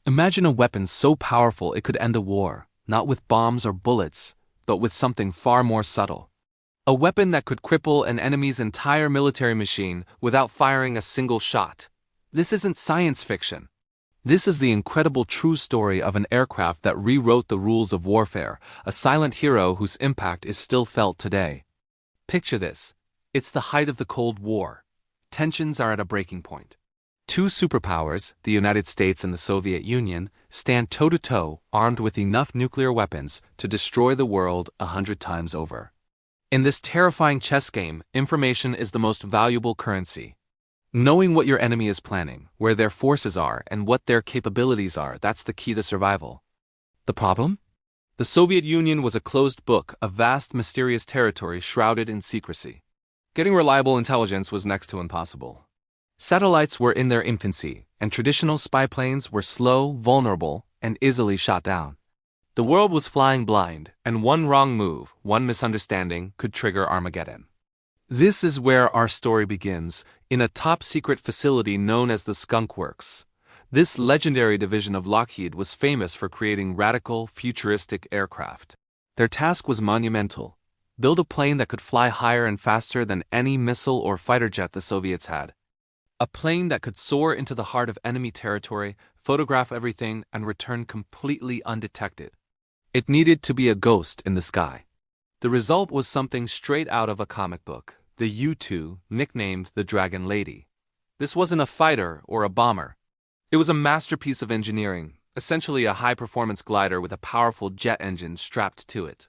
Imagine a weapon so powerful it could end a war, not with bombs or bullets, but with something far more subtle. A weapon that could cripple an enemy's entire military machine without firing a single shot. This isn't science fiction. This is the incredible true story of an aircraft that rewrote the rules of warfare, a silent hero whose impact is still felt today. Picture this. It's the height of the Cold War. Tensions are at a breaking point. Two superpowers, the United States and the Soviet Union, stand toe-to-toe, armed with enough nuclear weapons to destroy the world 100 times over. In this terrifying chess game, information is the most valuable currency. Knowing what your enemy is planning, where their forces are, and what their capabilities are, that's the key to survival. The problem? The Soviet Union was a closed book, a vast, mysterious territory shrouded in secrecy. Getting reliable intelligence was next to impossible. Satellites were in their infancy, and traditional spy planes were slow, vulnerable, and easily shot down. The world was flying blind, and one wrong move, one misunderstanding, could trigger Armageddon. This is where our story begins, in a top-secret facility known as the Skunk Works. This legendary division of Lockheed was famous for creating radical, futuristic aircraft. Their task was monumental: build a plane that could fly higher and faster than any missile or fighter jet the Soviets had. A plane that could soar into the heart of enemy territory, photograph everything, and return completely undetected. It needed to be a ghost in the sky. The result was something straight out of a comic book, the U-2, nicknamed the Dragon Lady. This wasn't a fighter or a bomber. It was a masterpiece of engineering, essentially a high-performance glider with a powerful jet engine strapped to it.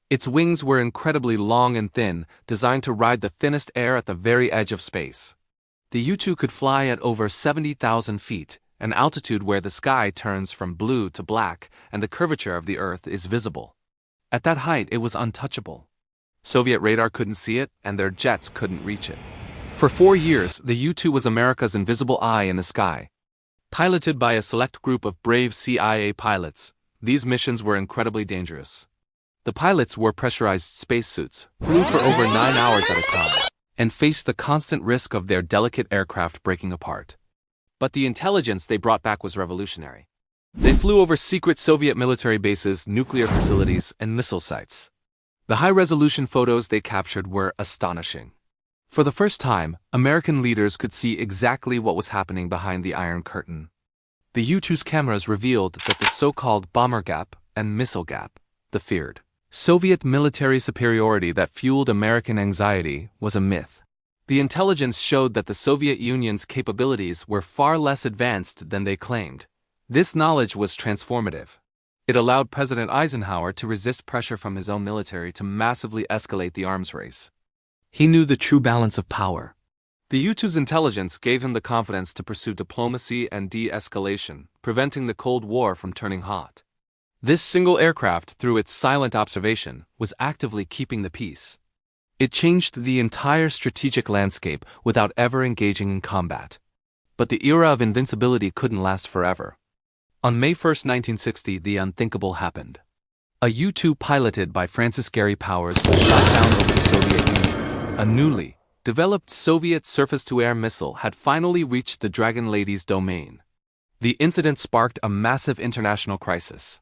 Its wings were incredibly long and thin, designed to ride the thinnest air at the very edge of space. The U-2 could fly at over 70,000 feet, an altitude where the sky turns from blue to black and the curvature of the Earth is visible. At that height, it was untouchable. Soviet radar couldn't see it, and their jets couldn't reach it. For 4 years, the U-2 was America's invisible eye in the sky. Piloted by a select group of brave CIA pilots, these missions were incredibly dangerous. The pilots wore pressurized spacesuits, flew for over 9 hours at a time, and faced the constant risk of their delicate aircraft breaking apart. But the intelligence they brought back was revolutionary. They flew over secret Soviet military bases, nuclear facilities, and missile sites. The high-resolution photos they captured were astonishing. For the first time, American leaders could see exactly what was happening behind the Iron Curtain. The U-2's cameras revealed that the so-called bomber gap and missile gap, the feared Soviet military superiority that fueled American anxiety, was a myth. The intelligence showed that the Soviet Union's capabilities were far less advanced than they claimed. This knowledge was transformative. It allowed President Eisenhower to resist pressure from his own military to massively escalate the arms race. He knew the true balance of power. The U-2's intelligence gave him the confidence to pursue diplomacy and de-escalation, preventing the Cold War from turning hot. This single aircraft, through its silent observation, was actively keeping the peace. It changed the entire strategic landscape without ever engaging in combat. But the era of invincibility couldn't last forever. On May 1, 1960, the unthinkable happened. A U-2 piloted by Francis Gary Powers was shot down over the Soviet Union. A newly developed Soviet surface-to-air missile had finally reached the Dragon Lady's domain. The incident sparked a massive international crisis.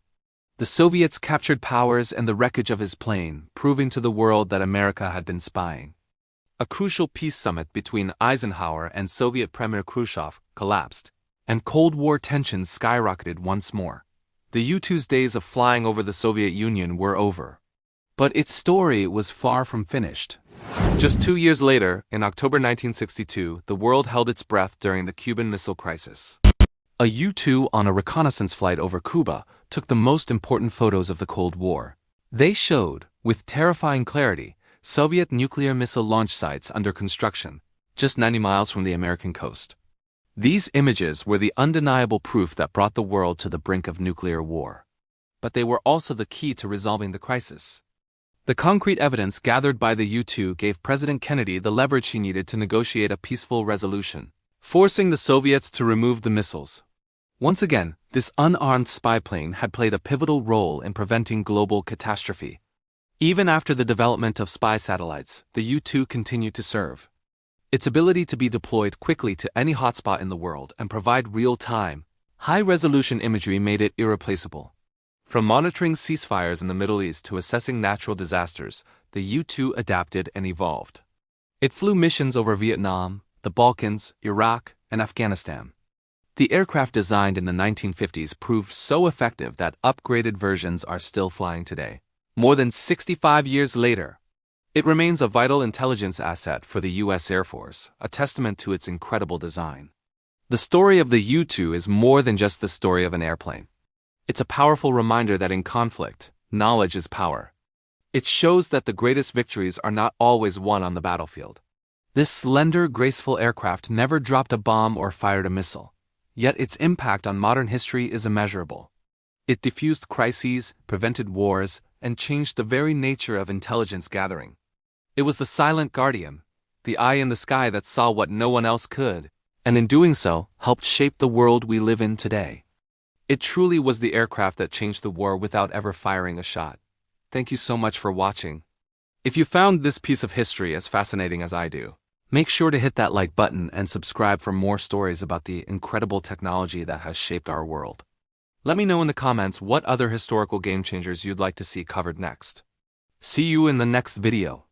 The Soviets captured Powers and the wreckage of his plane, proving to the world that America had been spying. A crucial peace summit between Eisenhower and Soviet Premier Khrushchev collapsed, and Cold War tensions skyrocketed once more. The U-2's days of flying over the Soviet Union were over. But its story was far from finished. Just 2 years later, in October 1962, the world held its breath during the Cuban Missile Crisis. A U-2 on a reconnaissance flight over Cuba took the most important photos of the Cold War. They showed, with terrifying clarity, Soviet nuclear missile launch sites under construction, just 90 miles from the American coast. These images were the undeniable proof that brought the world to the brink of nuclear war. But they were also the key to resolving the crisis. The concrete evidence gathered by the U-2 gave President Kennedy the leverage he needed to negotiate a peaceful resolution, forcing the Soviets to remove the missiles. Once again, this unarmed spy plane had played a pivotal role in preventing global catastrophe. Even after the development of spy satellites, the U-2 continued to serve. Its ability to be deployed quickly to any hotspot in the world and provide real-time, High-resolution imagery made it irreplaceable. From monitoring ceasefires in the Middle East to assessing natural disasters, the U-2 adapted and evolved. It flew missions over Vietnam, the Balkans, Iraq, and Afghanistan. The aircraft designed in the 1950s proved so effective that upgraded versions are still flying today. More than 65 years later, it remains a vital intelligence asset for the U.S. Air Force, a testament to its incredible design. The story of the U-2 is more than just the story of an airplane. It's a powerful reminder that in conflict, knowledge is power. It shows that the greatest victories are not always won on the battlefield. This slender, graceful aircraft never dropped a bomb or fired a missile, yet its impact on modern history is immeasurable. It diffused crises, prevented wars, and changed the very nature of intelligence gathering. It was the silent guardian, the eye in the sky that saw what no one else could, and in doing so, helped shape the world we live in today. It truly was the aircraft that changed the war without ever firing a shot. Thank you so much for watching. If you found this piece of history as fascinating as I do, make sure to hit that like button and subscribe for more stories about the incredible technology that has shaped our world. Let me know in the comments what other historical game changers you'd like to see covered next. See you in the next video.